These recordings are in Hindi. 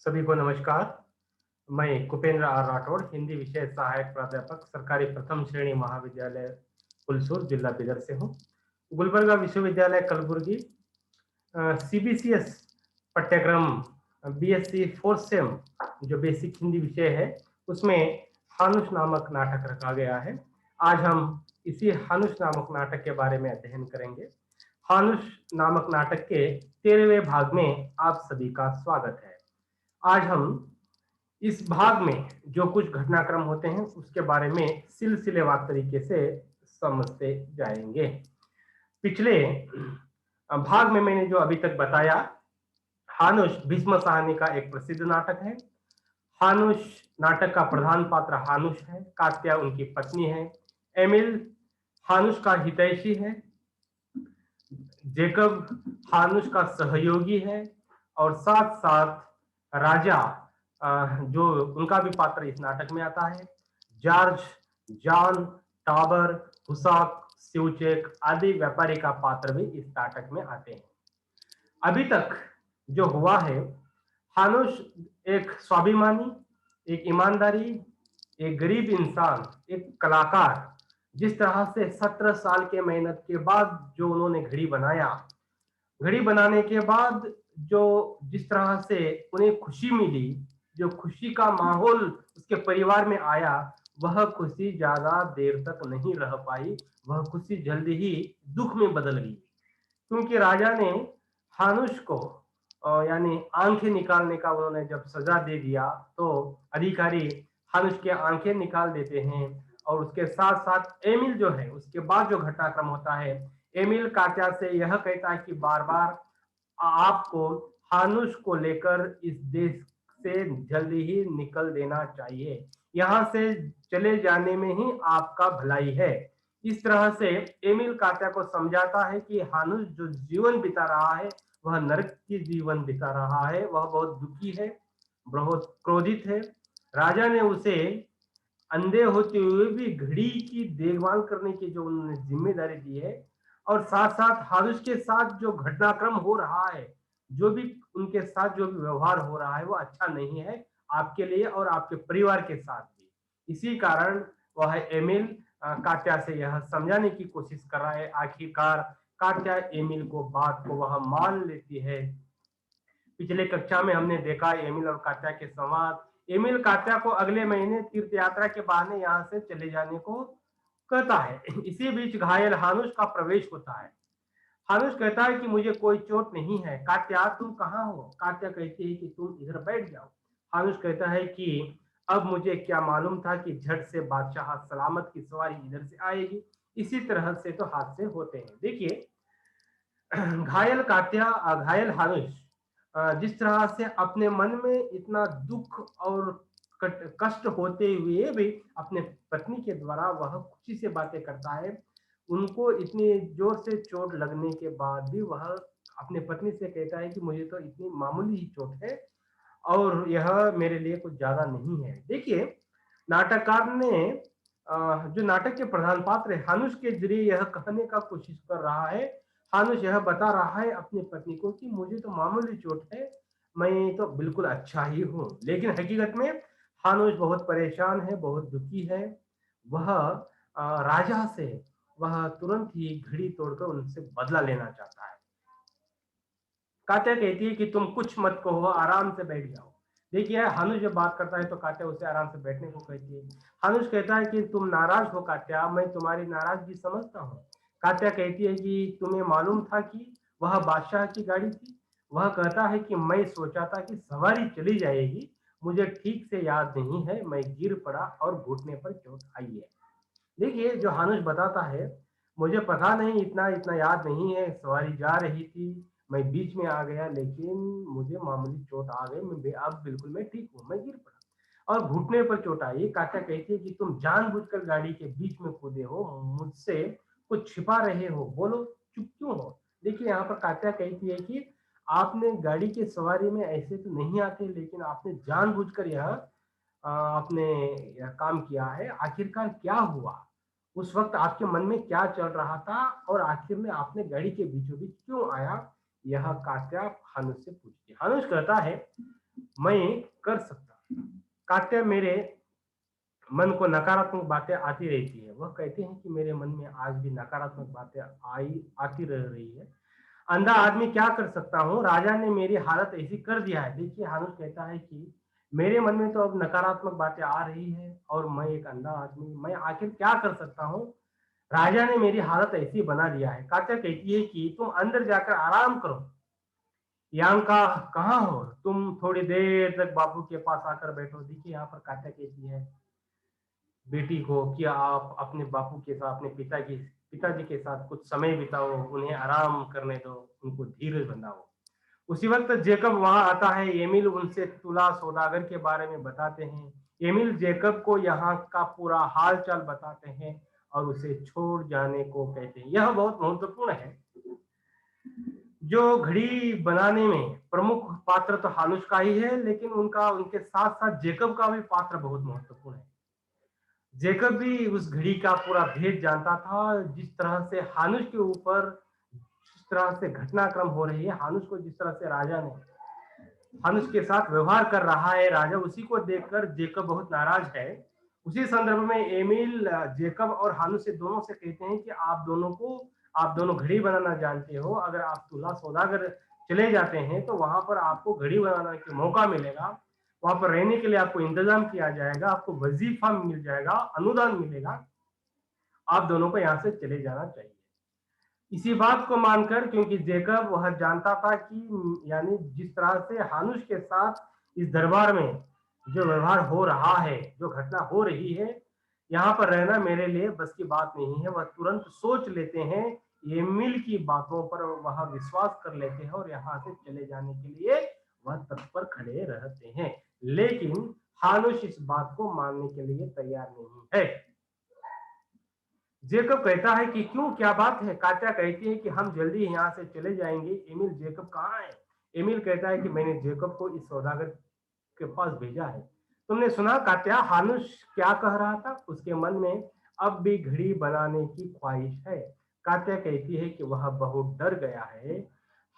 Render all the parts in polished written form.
सभी को नमस्कार। मैं कुपेंद्र आर राठौड़, हिंदी विषय सहायक प्राध्यापक, सरकारी प्रथम श्रेणी महाविद्यालय हुलसूर, जिला बिदर से हूँ। गुलबर्गा विश्वविद्यालय कलबुर्गी सीबीसीएस पाठ्यक्रम बीएससी फोर्थ सेम जो बेसिक हिंदी विषय है उसमें हानुष नामक नाटक रखा गया है। आज हम इसी हानुष नामक नाटक के बारे में अध्ययन करेंगे। हानुष नामक नाटक के 13वें भाग में आप सभी का स्वागत है। आज हम इस भाग में जो कुछ घटनाक्रम होते हैं उसके बारे में सिलसिलेवार तरीके से समझते जाएंगे। पिछले भाग में मैंने जो अभी तक बताया, हानुष भीष्म साहनी का एक प्रसिद्ध नाटक है। हानुष नाटक का प्रधान पात्र हानुष है, कात्या उनकी पत्नी है, एमिल हानुष का हितैषी है, जेकब हानुष का सहयोगी है और साथ साथ राजा जो उनका भी पात्र इस नाटक में आता है। जॉर्ज, जॉन, टाबर, हुसाक, सिवचेक आदि व्यापारी का पात्र भी इस नाटक में आते हैं। अभी तक जो हुआ है, हानुष एक स्वाभिमानी, एक ईमानदारी, एक गरीब इंसान, एक कलाकार, जिस तरह से 17 साल के मेहनत के बाद जो उन्होंने घड़ी बनाया, घड़ी बनाने के बाद जो जिस तरह से उन्हें खुशी मिली, जो खुशी का माहौल उसके परिवार में आया, वह खुशी ज्यादा देर तक नहीं रह पाई। वह खुशी जल्दी ही दुख में बदल गई, क्योंकि राजा ने हानुष को यानी आंखें निकालने का उन्होंने जब सजा दे दिया, तो अधिकारी हानुष के आंखें निकाल देते हैं। और उसके साथ साथ एमिल जो है, उसके बाद जो घटनाक्रम होता है, एमिल कात्या से यह कहता है कि बार बार आपको हानुष को लेकर इस देश से जल्दी ही निकल देना चाहिए, यहाँ से चले जाने में ही आपका भलाई है। इस तरह से एमिल कात्या को समझाता है कि हानुष जो जीवन बिता रहा है वह नरक की जीवन बिता रहा है, वह बहुत दुखी है, बहुत क्रोधित है। राजा ने उसे अंधे होते हुए भी घड़ी की देखभाल करने की जो उन्होंने जिम्मेदारी दी है, और साथ साथ हानुष के साथ जो घटनाक्रम हो रहा है, जो भी उनके साथ जो भी व्यवहार हो रहा है, वो अच्छा नहीं है आपके लिए और आपके परिवार के साथ भी। इसी कारण वह एमिल कात्या से यह समझाने की कोशिश कर रहा है। आखिरकार कात्या एमिल को बात को वह मान लेती है। पिछले कक्षा में हमने देखा एमिल और कात्या के संवाद। एमिल कात्या को अगले महीने तीर्थ यात्रा के बहाने यहाँ से चले जाने को कहता है। इसी बीच घायल हानुष का प्रवेश होता है। हानुष कहता है कि मुझे कोई चोट नहीं है। कात्या, तुम कहाँ हो? कात्या कहती है कि तुम इधर बैठ जाओ। हानुष कहता है कि अब मुझे क्या मालूम था कि झट से बादशाह सलामत की सवारी इधर से आएगी। इसी तरह से तो हादसे होते हैं। देखिए, घायल कात्या, घायल हानुष जिस तरह से अपने मन में इतना दुख और कष्ट होते हुए भी अपने पत्नी के द्वारा वह खुशी से बातें करता है। उनको इतनी जोर से चोट लगने के बाद भी वह अपने पत्नी से कहता है कि मुझे तो इतनी मामूली ही चोट है और यह मेरे लिए कुछ ज्यादा नहीं है। देखिए, नाटककार ने जो नाटक के प्रधान पात्र है, हानुष के जरिए यह कहने का कोशिश कर रहा है। हानुष यह बता रहा है अपनी पत्नी को कि मुझे तो मामूली चोट है, मैं तो बिल्कुल अच्छा ही हूँ। लेकिन हकीकत में हानुष बहुत परेशान है, बहुत दुखी है। वह राजा से वह तुरंत ही घड़ी तोड़कर उनसे बदला लेना चाहता है। कात्या कहती है कि तुम कुछ मत कहो, आराम से बैठ जाओ। देखिए, हानुष जब बात करता है तो कात्या उसे आराम से बैठने को कहती है। हानुष कहता है कि तुम नाराज हो कात्या, मैं तुम्हारी नाराजगी समझता हूँ। कात्या कहती है कि तुम्हें मालूम था कि वह बादशाह की गाड़ी थी? वह कहता है कि मैं सोचा था कि सवारी चली जाएगी, मुझे ठीक से याद नहीं है, मैं गिर पड़ा और घुटने पर चोट आई है। देखिए, जो हानुष बताता है, मुझे पता नहीं, इतना इतना याद नहीं है, सवारी जा रही थी, मैं बीच में आ गया, लेकिन मुझे मामूली चोट आ गई, अब बिल्कुल मैं ठीक हूँ, मैं गिर पड़ा और घुटने पर चोट आई। कात्या कहती है कि तुम जानबूझकर गाड़ी के बीच में कूदे हो, मुझसे कुछ छिपा रहे हो, बोलो चुप क्यों हो? देखिए, यहाँ पर कात्या कहती है कि आपने गाड़ी की सवारी में ऐसे तो नहीं आते, लेकिन आपने जानबूझकर यह आपने यह काम किया है। आखिरकार क्या हुआ? उस वक्त आपके मन में क्या चल रहा था और आखिर में आपने गाड़ी के बीचों बीच क्यों आया? यह कात्या हानुष से पूछती है। हानुष कहता है, मैं कर सकता। कात्या मेरे मन को नकारात्मक बातें आती रहती है। वह कहते हैं कि मेरे मन में आज भी नकारात्मक बातें आती रह रही है। अंधा आदमी क्या कर सकता हूँ? राजा ने मेरी हालत ऐसी कर दिया है। देखिए हानुश कहता है कि मेरे मन में तो अब नकारात्मक बातें आ रही है और मैं एक अंधा आदमी, मैं आखिर क्या कर सकता हूँ? राजा ने मेरी हालत ऐसी बना दिया है। कात्या कहती है कि तुम अंदर जाकर आराम करो। यांका, कहाँ हो तुम? थोड़ी देर तक बाबू के पास आकर बैठो। देखिए यहाँ पर कात्या कहती है बेटी को कि आप अपने बापू के साथ, अपने पिताजी के साथ कुछ समय बिताओ, उन्हें आराम करने दो, उनको धीरज बंधाओ। उसी वक्त जेकब वहां आता है। एमिल उनसे तुला सौदागर के बारे में बताते हैं। एमिल जेकब को यहाँ का पूरा हाल चाल बताते हैं और उसे छोड़ जाने को कहते हैं। यह बहुत महत्वपूर्ण है। जो घड़ी बनाने में प्रमुख पात्र तो हानुश का ही है, लेकिन उनका उनके साथ साथ जेकब का भी पात्र बहुत महत्वपूर्ण है। जेकब भी उस घड़ी का पूरा भेद जानता था। जिस तरह से हानुश के ऊपर जिस तरह से घटनाक्रम हो रही है, हानुश को जिस तरह से राजा ने हानुश के साथ व्यवहार कर रहा है राजा, उसी को देखकर जेकब बहुत नाराज है। उसी संदर्भ में एमिल जेकब और हानुश से दोनों से कहते हैं कि आप दोनों घड़ी बनाना जानते हो। अगर आप तुला सौदागर चले जाते हैं तो वहां पर आपको घड़ी बनाने का मौका मिलेगा। वहां पर रहने के लिए आपको इंतजाम किया जाएगा, आपको वजीफा मिल जाएगा, अनुदान मिलेगा। आप दोनों को यहाँ से चले जाना चाहिए। इसी बात को मानकर, क्योंकि जेकब वह जानता था कि यानी जिस तरह से हानुश के साथ इस दरबार में जो व्यवहार हो रहा है, जो घटना हो रही है, यहाँ पर रहना मेरे लिए बस की बात नहीं है। वह तुरंत सोच लेते हैं, एमिल की बातों पर वह विश्वास कर लेते हैं और यहाँ से चले जाने के लिए वह तत्पर खड़े रहते हैं। लेकिन हानुश इस बात को मानने के लिए तैयार नहीं है। जेकब कहता है कि क्यों, क्या बात है? कात्या कहती है कि हम जल्दी यहाँ से चले जाएंगे। एमिल, जेकब कहाँ है? एमिल कहता है कि मैंने जेकब को इस सौदागर के पास भेजा है। तुमने सुना कात्या, हानुश क्या कह रहा था? उसके मन में अब भी घड़ी बनाने की ख्वाहिश है। कात्या कहती है कि वह बहुत डर गया है।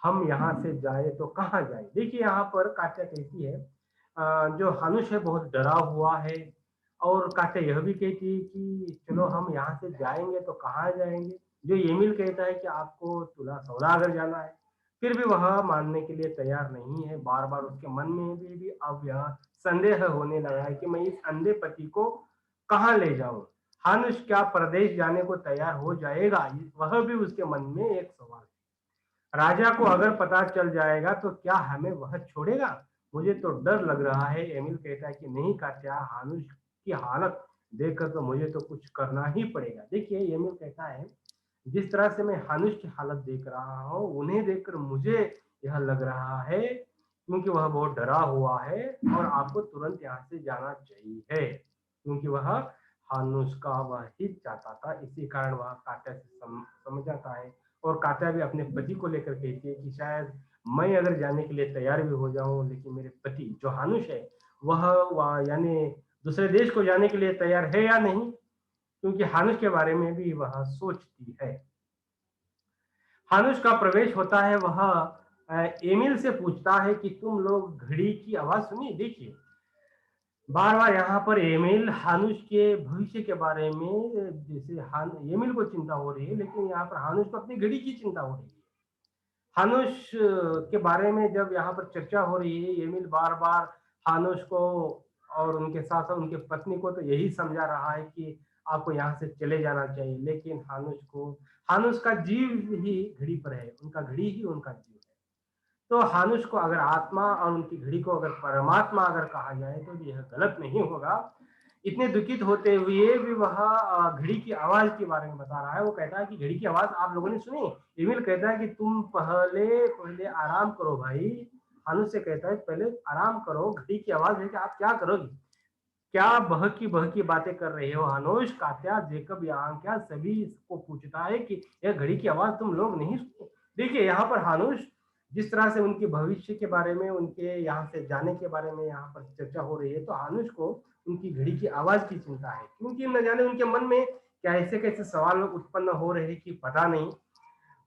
हम यहाँ से जाए तो कहाँ जाए? देखिए यहाँ पर कात्या कहती है जो हानुश है बहुत डरा हुआ है। और कात्या यह भी कहती है कि चलो हम यहाँ से जाएंगे तो कहाँ जाएंगे? जो एमिल कहता है कि आपको तुला सौदागर जाना है, फिर भी वह मानने के लिए तैयार नहीं है। बार बार उसके मन में भी अब यह संदेह होने लगा है कि मैं इस अंधे पति को कहाँ ले जाऊं। हानुश क्या प्रदेश जाने को तैयार हो जाएगा? वह भी उसके मन में एक सवाल है। राजा को अगर पता चल जाएगा तो क्या हमें वह छोड़ेगा? मुझे तो डर लग रहा है। एमिल कहता है कि नहीं कात्या, हानुश की हालत देखकर तो मुझे तो कुछ करना ही पड़ेगा। देखिए एमिल कहता है जिस तरह से मैं हानुश की हालत देख रहा हूँ, उन्हें देखकर मुझे यह लग रहा है क्योंकि वह बहुत डरा हुआ है और आपको तुरंत यहाँ से जाना चाहिए, क्योंकि वह हानुश का वह हित चाहता था। इसी कारण वह कात्या से समझ आता है। और कात्या भी अपने पति को लेकर कहती है कि शायद मैं अगर जाने के लिए तैयार भी हो जाऊं, लेकिन मेरे पति जो हानुश है वह यानी दूसरे देश को जाने के लिए तैयार है या नहीं, क्योंकि हानुश के बारे में भी वह सोचती है। हानुश का प्रवेश होता है। वह एमिल से पूछता है कि तुम लोग घड़ी की आवाज सुनी? देखिए बार बार यहाँ पर एमिल हानुश के भविष्य के बारे में, जैसे एमिल को चिंता हो रही है, लेकिन यहाँ पर हानुश को अपनी घड़ी की चिंता हो रही है। हानुश के बारे में जब यहाँ पर चर्चा हो रही है, एमिल बार बार हानुश को और उनके साथ साथ उनके पत्नी को तो यही समझा रहा है कि आपको यहाँ से चले जाना चाहिए। लेकिन हानुश का जीव ही घड़ी पर है, उनका घड़ी ही उनका जीव है। तो हानुश को अगर आत्मा और उनकी घड़ी को अगर परमात्मा अगर कहा जाए तो यह गलत नहीं होगा। इतने दुखित होते हुए भी वह घड़ी की आवाज के बारे में बता रहा है। वो कहता है कि घड़ी की आवाज आप लोगों ने सुनी? एमिल कहता है कि तुम पहले पहले आराम करो भाई। हानुश से कहता है पहले आराम करो, घड़ी की आवाज है कि आप क्या करोगे? क्या बहकी बातें कर रहे हो हानुश? कात्या, जेकब, यहाँ क्या सभी इसको पूछता है कि यह घड़ी की आवाज तुम लोग नहीं सुनते? देखिए यहाँ पर हानुश जिस तरह से उनके भविष्य के बारे में, उनके यहाँ से जाने के बारे में यहाँ पर चर्चा हो रही है, तो हानुश को उनकी घड़ी की आवाज की चिंता है, क्योंकि न जाने उनके मन में क्या ऐसे कैसे सवाल उत्पन्न हो रहे हैं कि पता नहीं।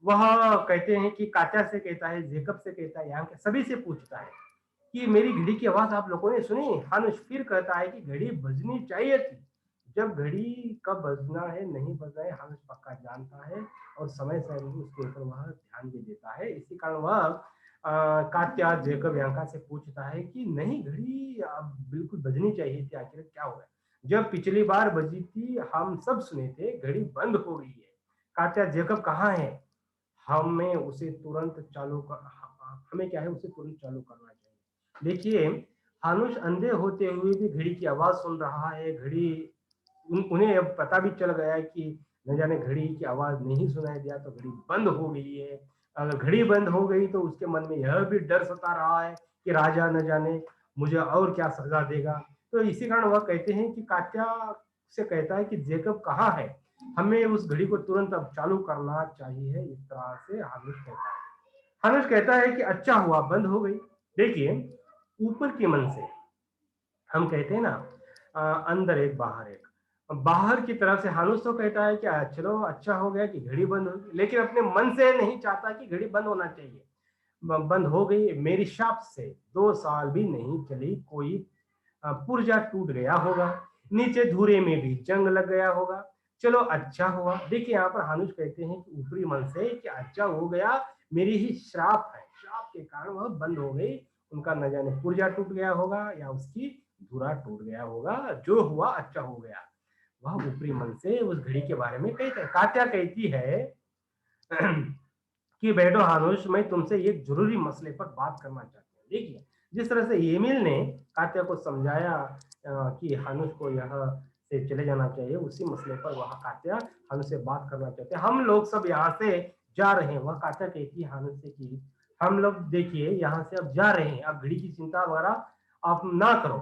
वह कहते हैं कि कात्या से कहता है, जेकब से कहता है, यहाँ के सभी से पूछता है कि मेरी घड़ी की आवाज आप लोगों ने सुनी? हानुश फिर कहता है कि घड़ी बजनी चाहिए थी। जब घड़ी कब बजना है, नहीं बजना है, हानुश पक्का जानता है और समय से उसके ऊपर वह ध्यान भी देता है। इसी कारण वह कात्या जेकब यांका से पूछता है कि नहीं, घड़ी अब बिल्कुल बजनी चाहिए थी, आखिर क्या हुआ? जब पिछली बार बजी थी हम सब सुने थे, घड़ी बंद हो गई है। कात्या जेकब कहाँ है? हमें उसे तुरंत चालू कर, हमें क्या है, उसे तुरंत चालू करना चाहिए। देखिए, हानुश अंधे होते हुए भी घड़ी की आवाज सुन रहा है। घड़ी उन्हें अब पता भी चल गया है कि न जाने घड़ी की आवाज नहीं सुनाई दिया तो घड़ी बंद हो गई है। अगर घड़ी बंद हो गई तो उसके मन में यह भी डर सता रहा है कि राजा न जाने मुझे और क्या सजा देगा। तो इसी कारण वह कहते हैं कि कात्या से कहता है कि जेकब कहाँ है, हमें उस घड़ी को तुरंत अब चालू करना चाहिए। इस तरह से हानुश कहता है। हानुश कहता है कि अच्छा हुआ बंद हो गई। देखिए, ऊपर के मन से हम कहते हैं ना, अंदर एक बाहर एक। बाहर की तरफ से हानुस तो कहता है कि चलो अच्छा हो गया कि घड़ी बंद हो गई, लेकिन अपने मन से नहीं चाहता कि घड़ी बंद होना चाहिए। बंद हो गई मेरी शाप से 2 साल भी नहीं चली, कोई पुर्जा टूट गया होगा, नीचे धूरे में भी जंग लग गया होगा। चलो अच्छा हुआ। देखिए, यहाँ पर हानुश कहते हैं कि ऊपरी मन से कि अच्छा हो गया, मेरी ही श्राप है, श्राप के कारण वह बंद हो गई। उनका न जाने पुर्जा टूट गया होगा या उसकी धुरा टूट गया होगा, जो हुआ अच्छा हो गया। वह ऊपरी मन से उस घड़ी के बारे में कहते हैं। कात्या कहती है कि बैठो हानुश, मैं तुमसे एक जरूरी मसले पर बात करना चाहती हूँ। देखिए, जिस तरह से एमिल ने कात्या को समझाया कि हानुश को यह से चले जाना चाहिए, उसी मसले पर वह कात्या हानुश से बात करना चाहते हैं। हम लोग सब यहाँ से जा रहे हैं, वह कात्या कहती है हानुश से कि हम लोग देखिए यहाँ से अब जा रहे हैं, अब घड़ी की चिंता वगैरह आप ना करो,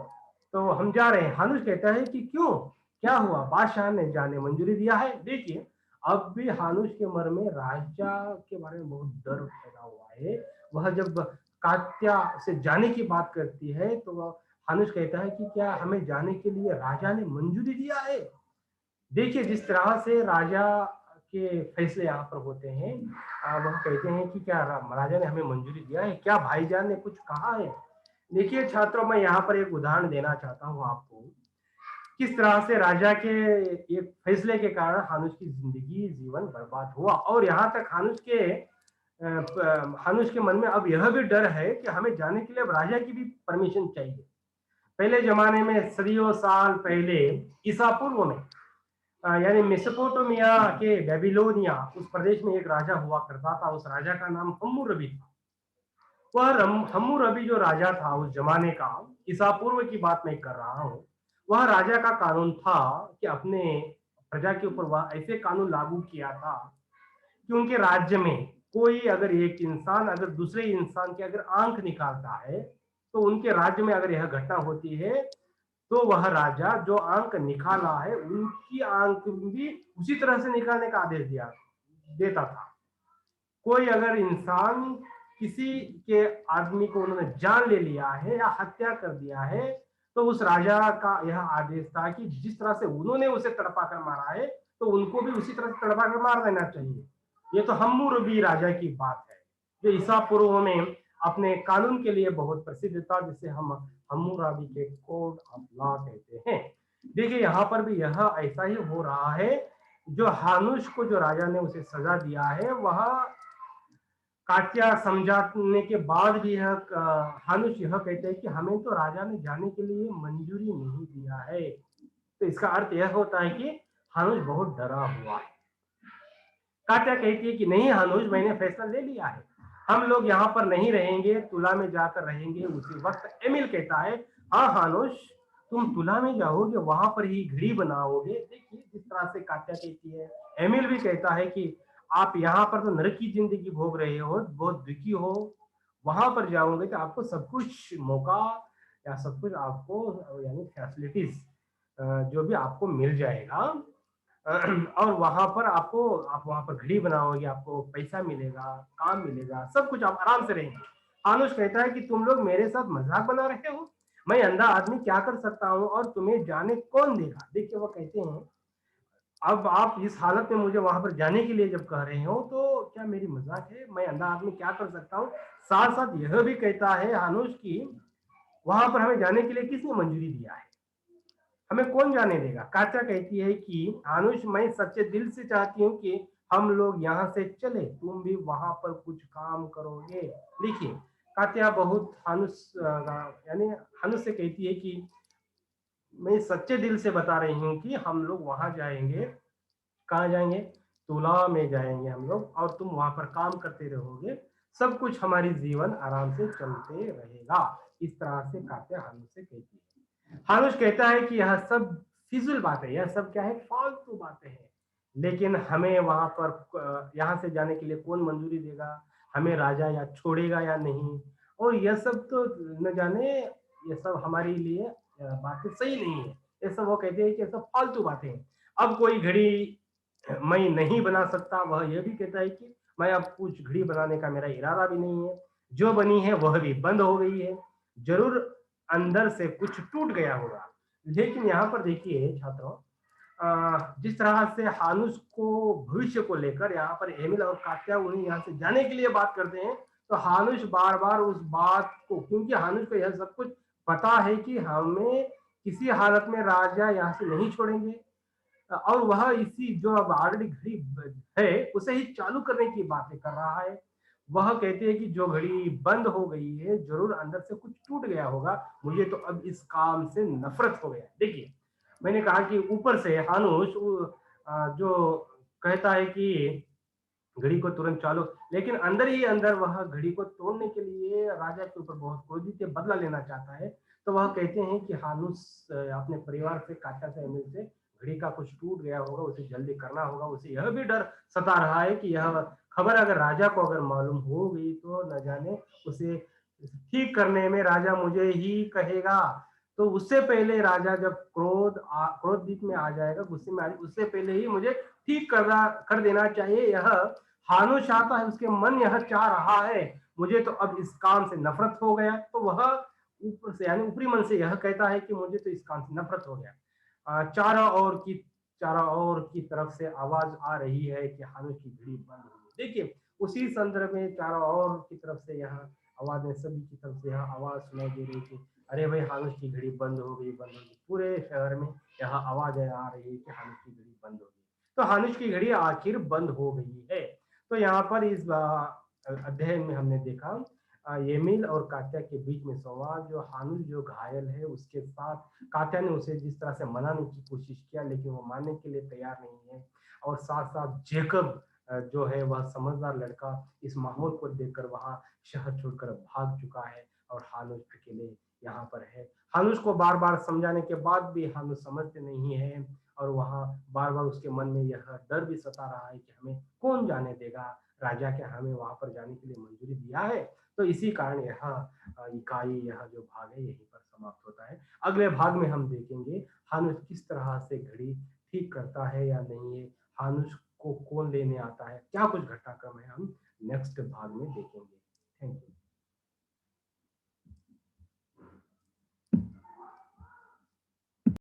तो हम जा रहे हैं। हानुश कहता है कि क्यों, क्या हुआ? बादशाह ने जाने मंजूरी दिया है। देखिए, अब भी हानुश के मन में राजा के बारे में बहुत डर पैदा हुआ है। वह जब कात्या से जाने की बात करती है तो वह हानुश कहता है कि क्या हमें जाने के लिए राजा ने मंजूरी दिया है? देखिए, जिस तरह से राजा के फैसले यहाँ पर होते हैं, वह कहते हैं कि क्या राजा ने हमें मंजूरी दिया है, क्या भाईजान ने कुछ कहा है? देखिए छात्रों, मैं यहाँ पर एक उदाहरण देना चाहता हूँ आपको, किस तरह से राजा के एक फैसले के कारण हानुश की जिंदगी जीवन बर्बाद हुआ। और यहाँ तक हानुश के मन में अब यह भी डर है कि हमें जाने के लिए अब राजा की भी परमिशन चाहिए। पहले जमाने में सदियों साल पहले, ईसा पूर्व में, यानी मेसोपोटामिया के बेबीलोनिया उस प्रदेश में एक राजा हुआ करता था। उस राजा का नाम हम्मुरबी था। वह हम्मुरबी जो राजा था उस जमाने का, ईसा पूर्व की बात मैं कर रहा हूँ, वह राजा का कानून था कि अपने प्रजा के ऊपर वह ऐसे कानून लागू किया था कि उनके राज्य में कोई अगर एक इंसान अगर दूसरे इंसान की अगर आंख निकालता है, तो उनके राज्य में अगर यह घटना होती है तो वह राजा जो आंख निकाला है उनकी आंख भी उसी तरह से निकालने का आदेश दिया देता था। कोई अगर इंसान किसी के आदमी को उन्होंने जान ले लिया है या हत्या कर दिया है, तो उस राजा का यह आदेश था कि जिस तरह से उन्होंने उसे तड़पा कर मारा है तो उनको भी उसी तरह से तड़पा कर मार देना चाहिए। ये तो हम्मुरबी राजा की बात है, जो ईसा पूर्व में अपने कानून के लिए बहुत प्रसिद्ध था, जिसे हम हम्मुराबी के कोड ऑफ लॉ कहते हैं। देखिए, यहाँ पर भी यह ऐसा ही हो रहा है। जो हानुश को जो राजा ने उसे सजा दिया है, वह कात्या समझाने के बाद भी यह हानुश यह कहते हैं कि हमें तो राजा ने जाने के लिए मंजूरी नहीं दिया है। तो इसका अर्थ यह होता है कि हानुश बहुत डरा हुआ है। कात्या कहती है कि नहीं हानुश, मैंने फैसला ले लिया है, हम लोग यहाँ पर नहीं रहेंगे, तुला में जाकर रहेंगे। उसी वक्त एमिल कहता है, हाँ हानुश, तुम तुला में जाओगे, वहां पर ही घड़ी बनाओगे। देखिए, जिस तरह से कात्या कहती है, एमिल भी कहता है कि आप यहाँ पर तो नरक की जिंदगी भोग रहे हो, बहुत दुखी हो, वहां पर जाओगे तो आपको सब कुछ मौका या सब कुछ आपको यानी फैसिलिटीज जो भी आपको मिल जाएगा। और वहां पर आप वहां पर घड़ी बनाओगे, आपको पैसा मिलेगा, काम मिलेगा, सब कुछ आप आराम से रहेंगे। आनुष कहता है कि तुम लोग मेरे साथ मजाक बना रहे हो, मैं अंधा आदमी क्या कर सकता हूँ और तुम्हें जाने कौन देगा? देखिए, वो कहते हैं अब आप इस हालत में मुझे वहां पर जाने के लिए जब कह रहे हो तो क्या मेरी मजाक है? मैं अंधा आदमी क्या कर सकता हूँ? साथ साथ यह भी कहता है हानुष की वहां पर हमें जाने के लिए किसने मंजूरी दिया है? हमें कौन जाने देगा? कात्या कहती है कि हानुश, मैं सच्चे दिल से चाहती हूँ कि हम लोग यहाँ से चले, तुम भी वहां पर कुछ काम करोगे। देखिए, कात्या बहुत यानी हानुश से कहती है कि मैं सच्चे दिल से बता रही हूँ कि हम लोग वहां जाएंगे। कहाँ जाएंगे? तुला में जाएंगे हम लोग, और तुम वहां पर काम करते रहोगे, सब कुछ हमारी जीवन आराम से चलते रहेगा। इस तरह से कात्या हानुश से कहती है। हानुश कहता है कि यह सब फिजूल बात है, यह सब क्या है? फालतू बातें हैं। लेकिन हमें वहां पर यहाँ से जाने के लिए कौन मंजूरी देगा? हमें राजा या छोड़ेगा या नहीं? और यह सब तो न जाने, ये सब हमारे लिए बातें सही नहीं है। ये सब वो कहते हैं कि ये सब फालतू बातें हैं। अब कोई घड़ी मैं नहीं बना सकता, वह यह भी कहता है कि मैं अब कुछ घड़ी बनाने का मेरा इरादा भी नहीं है। जो बनी है वह भी बंद हो गई है, जरूर अंदर से कुछ टूट गया होगा। लेकिन यहाँ पर देखिए छात्रों, जिस तरह से हानुस को भविष्य को लेकर यहाँ पर एमिल और कात्या उन्हें यहाँ से जाने के लिए बात करते हैं, तो हानुस बार बार उस बात को, क्योंकि हानुस को यह सब कुछ पता है कि हमें किसी हालत में राजा यहाँ से नहीं छोड़ेंगे, और वह इसी जो अब ऑलरेडी घड़ी है उसे ही चालू करने की बातें कर रहा है। वह कहते हैं कि जो घड़ी बंद हो गई है, जरूर अंदर से कुछ टूट गया होगा, मुझे तो अब इस काम से नफरत हो गया। देखिए, मैंने कहा कि ऊपर से हानुश जो कहता है कि घड़ी को तुरंत चालू, लेकिन अंदर ही अंदर वह घड़ी को तोड़ने के लिए राजा के ऊपर बहुत क्रोधित है, बदला लेना चाहता है। तो वह कहते हैं कि हानुस अपने परिवार से, काचा से, अमीर से, घड़ी का कुछ टूट गया होगा, उसे जल्दी करना होगा। उसे यह भी डर सता रहा है कि यह खबर अगर राजा को अगर मालूम हो गई तो न जाने उसे ठीक करने में राजा मुझे ही कहेगा। तो उससे पहले राजा जब क्रोधित में आ जाएगा, गुस्से में आ जाएगा, उससे पहले ही मुझे ठीक कर देना चाहिए। यह हानो चाहता है, उसके मन यह चाह रहा है, मुझे तो अब इस काम से नफरत हो गया। तो वह ऊपर से यानी ऊपरी मन से यह कहता है कि मुझे तो इस काम से नफरत हो गया। चारों ओर की तरफ से आवाज आ रही है कि हानो की घड़ी बंद हो गई। देखिए, उसी संदर्भ में चारों ओर की तरफ से यह आवाजें, सभी की तरफ से यह आवाज सुनाई दे रही थी, अरे भाई हानुस की घड़ी बंद हो गई, बंद हो गई। पूरे शहर में यह आवाज आ रही है कि हानुस की घड़ी बंद हो गई। तो हानुस की घड़ी आखिर बंद हो गई है। तो यहाँ पर इस अध्ययन में हमने देखा येमिल और कात्या के बीच में संवाद, जो हानुस जो घायल है उसके साथ कात्या ने उसे जिस तरह से मनाने की कोशिश किया, लेकिन वो मानने के लिए तैयार नहीं है। और साथ साथ जेकब जो है वह समझदार लड़का, इस माहौल को देखकर वहां शहर छोड़कर भाग चुका है, और हानुस अकेले यहाँ पर है। हानुस को बार बार समझाने के बाद भी हानुस समझते नहीं है, और वहां बार बार उसके मन में यह डर भी सता रहा है कि हमें कौन जाने देगा, राजा के हमें वहां पर जाने के लिए मंजूरी दिया है। तो इसी कारण यह इकाई, यह जो भाग है यहीं पर समाप्त होता है। अगले भाग में हम देखेंगे हानुस किस तरह से घड़ी ठीक करता है या नहीं है, हानुस को कौन लेने आता है, क्या कुछ घटनाक्रम है, हम नेक्स्ट भाग में देखेंगे।